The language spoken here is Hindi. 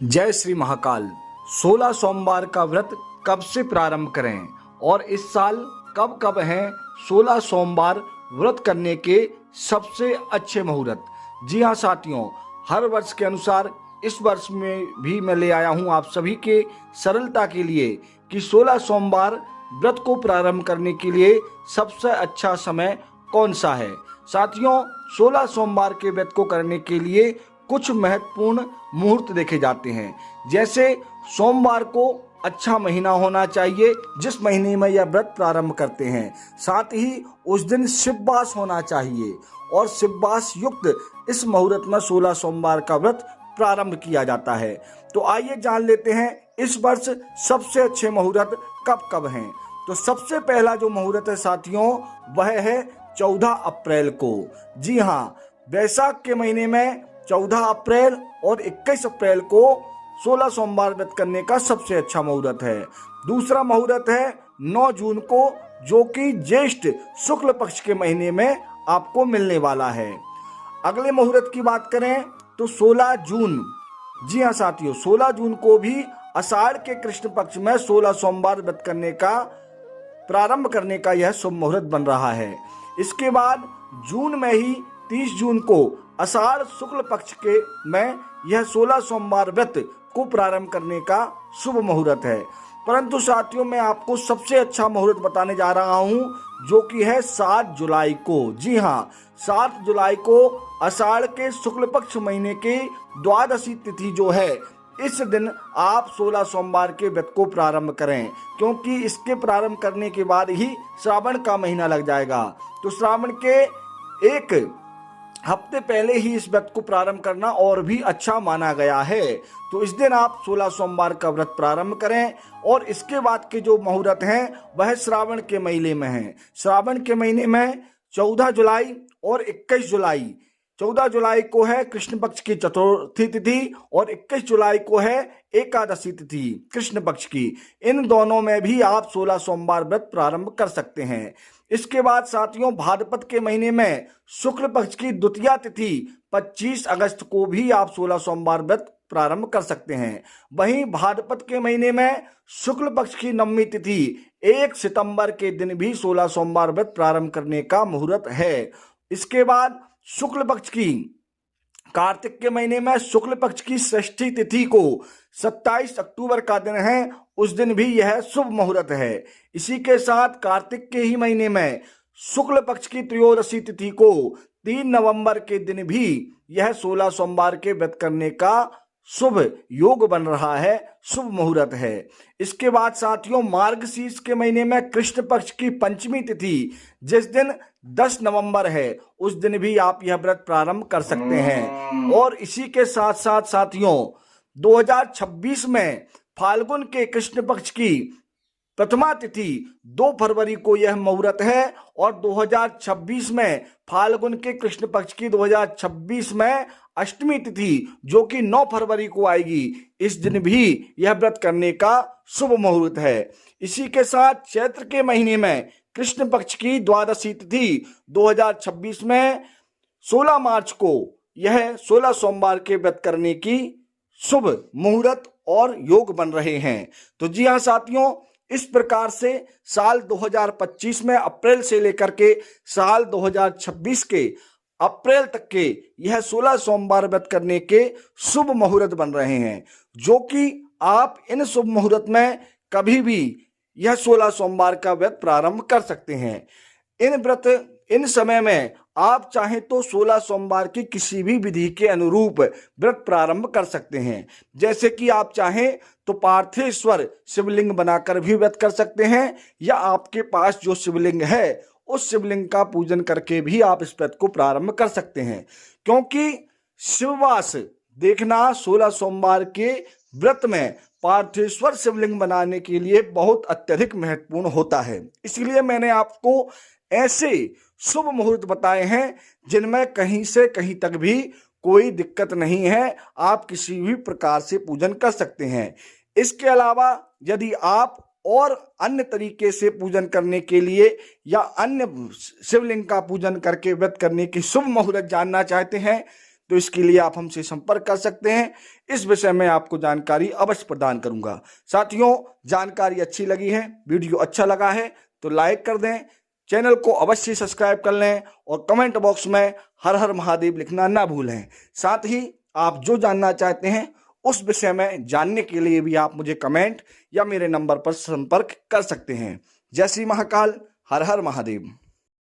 जय श्री महाकाल। 16 सोमवार का व्रत कब से प्रारंभ करें और इस साल कब कब हैं 16 सोमवार व्रत करने के सबसे अच्छे मुहूर्त। जी हाँ साथियों, हर वर्ष के अनुसार इस वर्ष में भी मैं ले आया हूँ आप सभी के सरलता के लिए कि 16 सोमवार व्रत को प्रारंभ करने के लिए सबसे अच्छा समय कौन सा है। साथियों, 16 सोमवार के व्रत को करने के लिए कुछ महत्वपूर्ण मुहूर्त देखे जाते हैं। जैसे सोमवार को अच्छा महीना होना चाहिए जिस महीने में यह व्रत प्रारंभ करते हैं। साथ ही उस दिन शिववास होना चाहिए और शिववास युक्त इस मुहूर्त में 16 सोमवार का व्रत प्रारंभ किया जाता है। तो आइए जान लेते हैं इस वर्ष सबसे अच्छे मुहूर्त कब कब हैं। तो सबसे पहला जो मुहूर्त है साथियों, वह है 14 अप्रैल को। जी हाँ, वैशाख के महीने में 14 अप्रैल और 21 अप्रैल को 16 सोमवार व्रत करने का सबसे अच्छा मुहूर्त है। दूसरा मुहूर्त है 9 जून को, जो कि ज्येष्ठ शुक्ल पक्ष के महीने में आपको मिलने वाला है। अगले मुहूर्त की बात करें तो 16 जून। जी हाँ साथियों, 16 जून को भी आषाढ़ के कृष्ण पक्ष में 16 सोमवार व्रत करने का प्रारंभ करने का यह शुभ मुहूर्त बन रहा है। इसके बाद जून में ही 30 जून को आषाढ़ शुक्ल पक्ष के में यह 16 सोमवार व्रत को प्रारंभ करने का शुभ मुहूर्त है। परंतु साथियों, मैं आपको सबसे अच्छा मुहूर्त बताने जा रहा हूं, जो कि है 7 जुलाई को। जी हाँ, 7 जुलाई को आषाढ़ के शुक्ल पक्ष महीने की द्वादशी तिथि जो है, इस दिन आप 16 सोमवार के व्रत को प्रारंभ करें, क्योंकि इसके प्रारंभ करने के बाद ही श्रावण का महीना लग जाएगा। तो श्रावण के एक हफ्ते पहले ही इस व्रत को प्रारंभ करना और भी अच्छा माना गया है। तो इस दिन आप 16 सोमवार का व्रत प्रारंभ करें और इसके बाद के जो मुहूर्त हैं वह श्रावण के महीने में हैं। श्रावण के महीने में 14 जुलाई और 21 जुलाई। 14 जुलाई को है कृष्ण पक्ष की चतुर्थी तिथि और 21 जुलाई को है एकादशी तिथि कृष्ण पक्ष की। इन दोनों में भी आप 16 सोमवार व्रत प्रारंभ कर सकते हैं। इसके बाद साथियों, भाद्रपद के महीने में शुक्ल पक्ष की द्वितीया तिथि 25 अगस्त को भी आप 16 सोमवार व्रत प्रारंभ कर सकते हैं। वहीं भाद्रपद के महीने में शुक्ल पक्ष की नवमी तिथि 1 सितंबर के दिन भी 16 सोमवार व्रत प्रारंभ करने का मुहूर्त है। इसके बाद शुक्ल पक्ष की कार्तिक के महीने में शुक्ल पक्ष की षष्ठी तिथि को 27 अक्टूबर का दिन है, उस दिन भी यह शुभ मुहूर्त है। इसी के साथ कार्तिक के ही महीने में शुक्ल पक्ष की त्रयोदशी तिथि को 3 नवंबर के दिन भी यह 16 सोमवार के व्रत करने का शुभ योग बन रहा है, शुभ मुहूर्त है। इसके बाद साथियों, मार्गशीर्ष के महीने में कृष्ण पक्ष की पंचमी तिथि जिस दिन 10 नवंबर है, उस दिन भी आप यह व्रत प्रारंभ कर सकते हैं। और इसी के साथ साथ साथियों, 2026 में फाल्गुन के कृष्ण पक्ष की प्रथमा तिथि 2 फरवरी को यह मुहूर्त है और 2026 में फाल्गुन के कृष्ण पक्ष की 2026 में अष्टमी तिथि जो कि 9 फरवरी को आएगी, इस दिन भी यह व्रत करने का शुभ मुहूर्त है। इसी के साथ चैत्र के महीने में कृष्ण पक्ष की द्वादशी तिथि 2026 में 16 मार्च को यह 16 सोमवार के व्रत करने की शुभ मुहूर्त और योग बन रहे हैं। तो जी हाँ साथियों, इस प्रकार से साल 2025 में अप्रैल से लेकर के साल 2026 के अप्रैल तक के यह 16 सोमवार व्रत करने के शुभ मुहूर्त बन रहे हैं, जो कि आप इन शुभ मुहूर्त में कभी भी यह 16 सोमवार का व्रत प्रारंभ कर सकते हैं। इन समय में आप चाहें तो 16 सोमवार की किसी भी विधि के अनुरूप व्रत प्रारंभ कर सकते हैं। जैसे कि आप चाहें तो पार्थेश्वर शिवलिंग बनाकर भी व्रत कर सकते हैं, या आपके पास जो शिवलिंग है उस शिवलिंग का पूजन करके भी आप इस व्रत को प्रारंभ कर सकते हैं। क्योंकि शिववास देखना 16 सोमवार के व्रत में पार्थेश्वर शिवलिंग बनाने के लिए बहुत अत्यधिक महत्वपूर्ण होता है। इसलिए मैंने आपको ऐसे शुभ मुहूर्त बताए हैं जिनमें कहीं से कहीं तक भी कोई दिक्कत नहीं है, आप किसी भी प्रकार से पूजन कर सकते हैं। इसके अलावा यदि आप और अन्य तरीके से पूजन करने के लिए या अन्य शिवलिंग का पूजन करके व्रत करने की शुभ मुहूर्त जानना चाहते हैं, तो इसके लिए आप हमसे संपर्क कर सकते हैं। इस विषय में आपको जानकारी अवश्य प्रदान करूंगा। साथियों, जानकारी अच्छी लगी है, वीडियो अच्छा लगा है तो लाइक कर दें, चैनल को अवश्य सब्सक्राइब कर लें और कमेंट बॉक्स में हर हर महादेव लिखना ना भूलें। साथ ही आप जो जानना चाहते हैं उस विषय में जानने के लिए भी आप मुझे कमेंट या मेरे नंबर पर संपर्क कर सकते हैं। जय श्री महाकाल, हर हर महादेव।